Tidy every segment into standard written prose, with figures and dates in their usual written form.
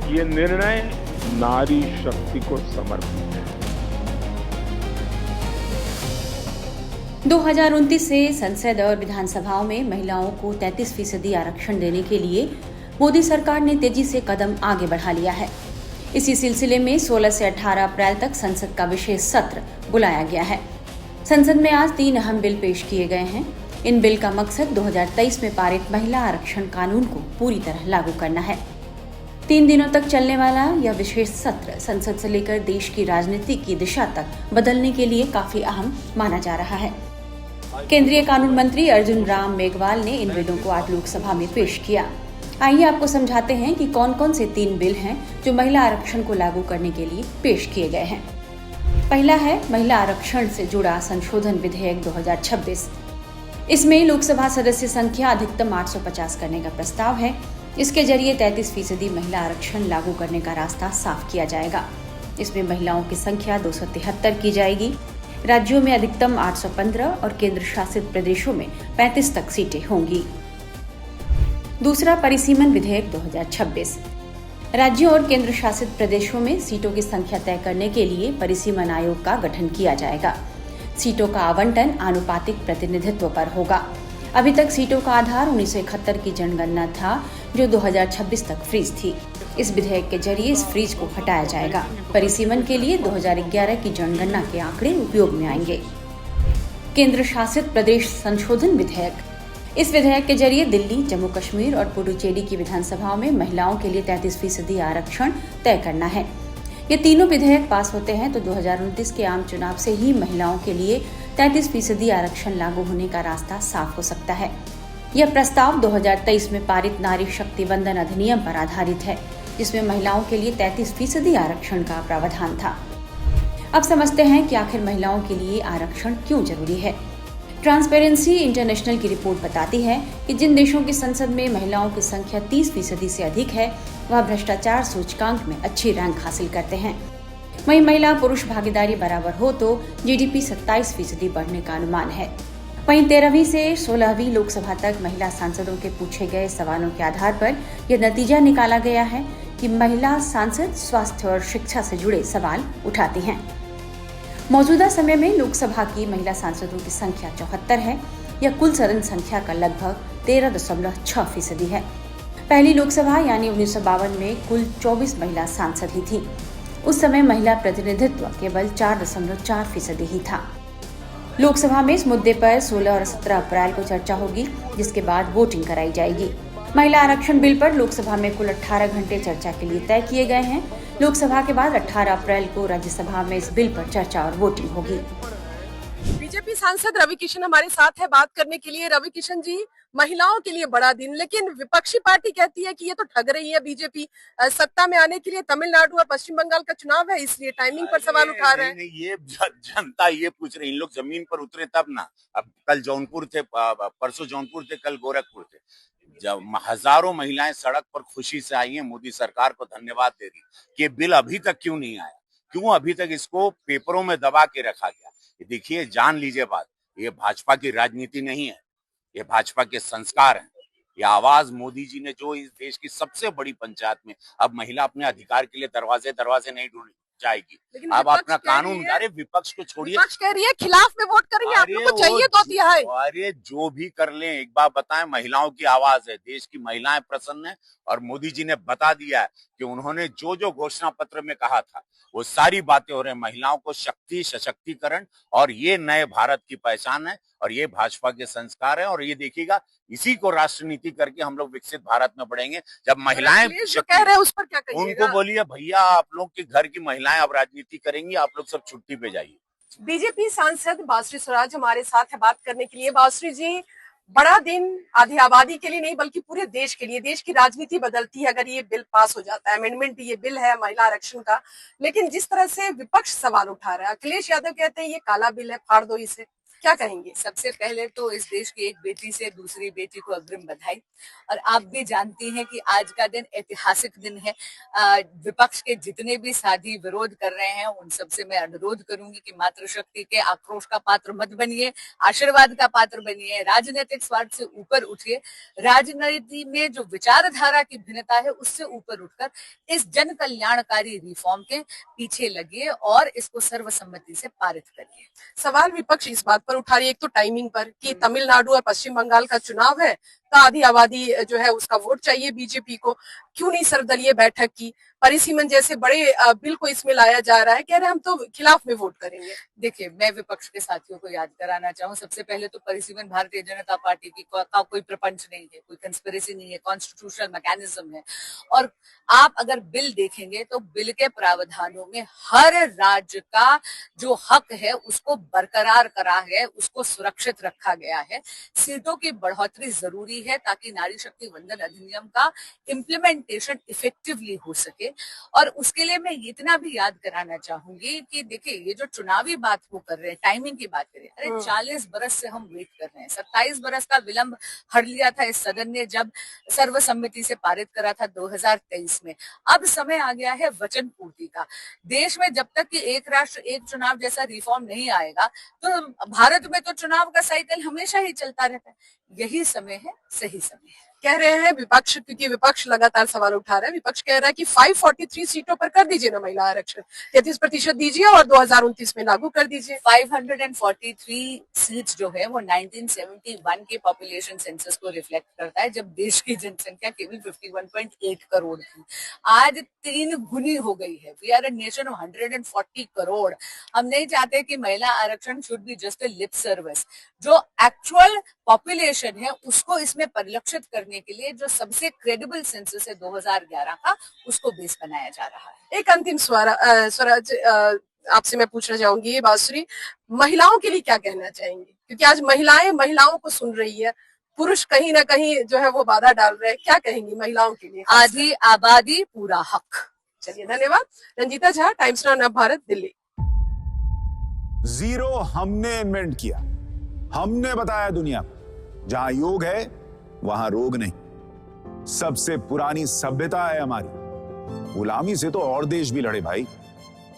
ये निर्णय नारी शक्ति को समर्पित है। 2029 से संसद और विधानसभाओं में महिलाओं को 33% आरक्षण देने के लिए मोदी सरकार ने तेजी से कदम आगे बढ़ा लिया है। इसी सिलसिले में 16 से 18 अप्रैल तक संसद का विशेष सत्र बुलाया गया है। संसद में आज 3 अहम बिल पेश किए गए हैं। इन बिल का मकसद 2023 में पारित महिला आरक्षण कानून को पूरी तरह लागू करना है। 3 दिनों तक चलने वाला यह विशेष सत्र संसद से लेकर देश की राजनीति की दिशा तक बदलने के लिए काफी अहम माना जा रहा है। केंद्रीय कानून मंत्री अर्जुन राम मेघवाल ने इन बिलों को आज लोकसभा में पेश किया। आइए आपको समझाते हैं कि कौन कौन से 3 बिल हैं जो महिला आरक्षण को लागू करने के लिए पेश किए गए हैं। पहला है महिला आरक्षण से जुड़ा संशोधन विधेयक 2026। इसमें लोकसभा सदस्य संख्या अधिकतम 850 करने का प्रस्ताव है। इसके जरिए 33% महिला आरक्षण लागू करने का रास्ता साफ किया जाएगा। इसमें महिलाओं की संख्या 273 की जाएगी। राज्यों में अधिकतम 815 और केंद्र शासित प्रदेशों में 35 तक सीटें होंगी। दूसरा, परिसीमन विधेयक 2026। राज्यों और केंद्र शासित प्रदेशों में सीटों की संख्या तय करने के लिए परिसीमन आयोग का गठन किया जाएगा। सीटों का आवंटन आनुपातिक प्रतिनिधित्व पर होगा। अभी तक सीटों का आधार 1971 की जनगणना था, जो 2026 तक फ्रीज थी। इस विधेयक के जरिए इस फ्रीज को हटाया जाएगा। परिसीमन के लिए 2011 की जनगणना के आंकड़े उपयोग में आएंगे। केंद्र शासित प्रदेश संशोधन विधेयक। इस विधेयक के जरिए दिल्ली, जम्मू कश्मीर और पुडुचेरी की विधानसभाओं में महिलाओं के लिए 33% आरक्षण तय करना है। ये तीनों विधेयक पास होते हैं तो 2029 के आम चुनाव से ही महिलाओं के लिए 33% आरक्षण लागू होने का रास्ता साफ हो सकता है। यह प्रस्ताव 2023 में पारित नारी शक्ति वंदन अधिनियम पर आधारित है, जिसमें महिलाओं के लिए 33% आरक्षण का प्रावधान था। अब समझते हैं कि आखिर महिलाओं के लिए आरक्षण क्यों जरूरी है। ट्रांसपेरेंसी इंटरनेशनल की रिपोर्ट बताती है कि जिन देशों की संसद में महिलाओं की संख्या 30% से अधिक है, वह भ्रष्टाचार सूचकांक में अच्छी रैंक हासिल करते हैं। वहीं महिला पुरुष भागीदारी बराबर हो तो जीडीपी 27% बढ़ने का अनुमान है। वहीं 13वीं से 16वीं लोकसभा तक महिला सांसदों के पूछे गए सवालों के आधार पर यह नतीजा निकाला गया है कि महिला सांसद स्वास्थ्य और शिक्षा से जुड़े सवाल उठाती हैं। मौजूदा समय में लोकसभा की महिला सांसदों की संख्या 74 है। यह कुल सदन संख्या का लगभग 13.6% है। पहली लोकसभा यानी 1952 में कुल 24 महिला सांसद ही थी। उस समय महिला प्रतिनिधित्व केवल 4.4% ही था। लोकसभा में इस मुद्दे पर 16 और 17 अप्रैल को चर्चा होगी, जिसके बाद वोटिंग कराई जाएगी। महिला आरक्षण बिल पर लोकसभा में कुल 18 घंटे चर्चा के लिए तय किए गए हैं। लोकसभा के बाद 18 अप्रैल को राज्यसभा में इस बिल पर चर्चा और वोटिंग होगी। बीजेपी सांसद रवि किशन हमारे साथ है बात करने के लिए। रवि किशन जी, महिलाओं के लिए बड़ा दिन, लेकिन विपक्षी पार्टी कहती है कि ये तो ठग रही है बीजेपी। सत्ता में आने के लिए तमिलनाडु और पश्चिम बंगाल का चुनाव है, इसलिए टाइमिंग पर सवाल उठा रहे हैं। नहीं, ये जनता ये पूछ रही, इन लोग जमीन पर उतरे तब ना। अब कल जौनपुर थे, परसों जौनपुर थे, कल गोरखपुर थे। जब हजारों महिलाएं सड़क पर खुशी से आई हैं, मोदी सरकार को धन्यवाद दे रही कि बिल अभी तक क्यों नहीं आया, क्यों अभी तक इसको पेपरों में दबा के रखा गया। देखिए, जान लीजिए बात, ये भाजपा की राजनीति नहीं है, ये भाजपा के संस्कार हैं। ये आवाज मोदी जी ने जो इस देश की सबसे बड़ी पंचायत में, अब महिला अपने अधिकार के लिए दरवाजे दरवाजे नहीं ढूंढ जाएगी। अब अपना कानून, अरे विपक्ष को छोड़िए, विपक्ष कह रही है खिलाफ में वोट करेंगे, आप लोग को चाहिए 2/3। अरे जो भी कर लें, एक बात बताएं, महिलाओं की आवाज है, देश की महिलाएं प्रसन्न है और मोदी जी ने बता दिया है कि उन्होंने जो जो घोषणा पत्र में कहा था वो सारी बातें हो रही हैं। महिलाओं को शक्ति, सशक्तिकरण, और ये नए भारत की पहचान है और ये भाजपा के संस्कार है। और ये देखिएगा, इसी को राष्ट्रनीति करके हम लोग विकसित भारत में बढ़ेंगे। जब महिलाएं कह रहे हैं उस पर क्या कहिएगा? उनको बोलिए, भैया आप लोग के घर की महिलाएं अब राजनीति करेंगी, आप लोग सब छुट्टी पे जाइए। बीजेपी सांसद बासुरी स्वराज हमारे साथ है बात करने के लिए। बासुरी जी, बड़ा दिन आधी आबादी के लिए नहीं बल्कि पूरे देश के लिए, देश की राजनीति बदलती है अगर ये बिल पास हो जाता है। अमेंडमेंट ये बिल है महिला आरक्षण का, लेकिन जिस तरह से विपक्ष सवाल उठा रहा है, अखिलेश यादव कहते हैं ये काला बिल है, फाड़ दो इसे। क्या कहेंगे? सबसे पहले तो इस देश की एक बेटी से दूसरी बेटी को अग्रिम बधाई। और आप भी जानती हैं कि आज का दिन ऐतिहासिक दिन है। विपक्ष के जितने भी साथी विरोध कर रहे हैं उन सबसे मैं अनुरोध करूंगी कि मातृशक्ति के आक्रोश का पात्र मत बनिए, आशीर्वाद का पात्र बनिए, राजनीतिक स्वार्थ से ऊपर उठिए, राजनीति में जो विचारधारा की भिन्नता है उससे ऊपर उठकर इस जन कल्याणकारी रिफॉर्म के पीछे लगिए और इसको सर्वसम्मति से पारित करिए। सवाल विपक्ष इस बात पर उठा रही है, एक तो टाइमिंग पर कि तमिलनाडु और पश्चिम बंगाल का चुनाव है तो आधी आबादी जो है उसका वोट चाहिए बीजेपी को, क्यों नहीं सर्वदलीय बैठक की? परिसीमन जैसे बड़े बिल को इसमें लाया जा रहा है, कह रहे हैं हम तो खिलाफ में वोट करेंगे। देखिए, मैं विपक्ष के साथियों को याद कराना चाहूँ, सबसे पहले तो परिसीमन भारतीय जनता पार्टी की का कोई प्रपंच नहीं है, कोई कंस्पिरेसी नहीं है, कॉन्स्टिट्यूशनल मैकेनिज्म है। और आप अगर बिल देखेंगे तो बिल के प्रावधानों में हर राज्य का जो हक है उसको बरकरार करा है, उसको सुरक्षित रखा गया है। सीटों की बढ़ोतरी जरूरी है ताकि नारी शक्ति वंदन अधिनियम का इम्प्लीमेंटेशन इफेक्टिवली हो सके। और उसके लिए मैं इतना भी याद कराना चाहूंगी कि देखिए, ये जो चुनावी बात वो कर रहे हैं, टाइमिंग की बात कर रहे हैं, अरे 40 बरस से हम वेट कर रहे हैं। 27 बरस का विलंब हर लिया था इस सदन ने जब सर्वसम्मति से पारित करा था 2023 में। अब समय आ गया है वचन पूर्ति का। देश में जब तक कि एक राष्ट्र एक चुनाव जैसा रिफॉर्म नहीं आएगा तो भारत में तो चुनाव का साइकिल हमेशा ही चलता रहता है। यही समय है, सही समय है। कह रहे हैं विपक्ष, क्योंकि विपक्ष लगातार सवाल उठा रहा है, विपक्ष कह रहा है कि 543 सीटों पर कर दीजिए ना महिला आरक्षण, 33% दीजिए और 2029 में लागू कर दीजिए। 543 सीट्स जो है वो 1971 के पॉपुलेशन सेंसस को रिफ्लेक्ट करता है, जब देश की जनसंख्या केवल 51.8 करोड़ थी। आज 3 गुनी हो गई है। We are a nation of 140 crore. हम नहीं चाहते कि महिला आरक्षण should be just a lip service. जो एक्चुअल पॉपुलेशन है उसको इसमें परिलक्षित करने के लिए जो सबसे क्रेडिबल सेंसस है 2011 का, उसको बेस बनाया जा रहा है। एक अंतिम स्वराज आपसे मैं पूछना चाहूंगी, बांसुरी, महिलाओं के लिए क्या कहना चाहेंगे? क्योंकि आज महिलाएं महिलाओं को सुन रही है, पुरुष कहीं ना कहीं जो है वो बाधा डाल रहे हैं, क्या कहेंगी महिलाओं के लिए? आधी आबादी पूरा हक। चलिए, धन्यवाद। Ranjeeta Jha, Times Now Navbharat, Delhi. Zero हमने इन्वेंट किया, हमने बताया दुनिया को, जहां योग है वहां रोग नहीं। सबसे पुरानी सभ्यता है हमारी। गुलामी से तो और देश भी लड़े भाई,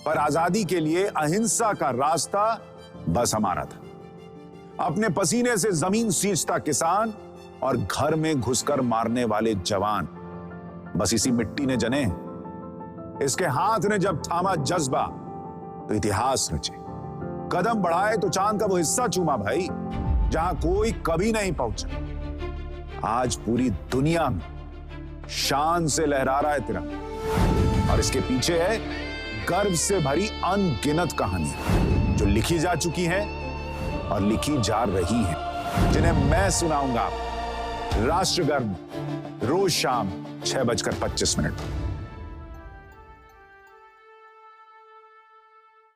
पर आजादी के लिए अहिंसा का रास्ता बस हमारा था। अपने पसीने से जमीन सींचता किसान और घर में घुसकर मारने वाले जवान, बस इसी मिट्टी ने जने। इसके हाथ ने जब थामा जज्बा तो इतिहास रचे। कदम बढ़ाए तो चांद का वो हिस्सा चूमा भाई जहां कोई कभी नहीं पहुंचा। आज पूरी दुनिया में शान से लहरा रहा है तिरंगा, और इसके पीछे है गर्व से भरी अनगिनत कहानियां जो लिखी जा चुकी हैं और लिखी जा रही हैं, जिन्हें मैं सुनाऊंगा राष्ट्रगर्व रोज शाम 6:25 पर।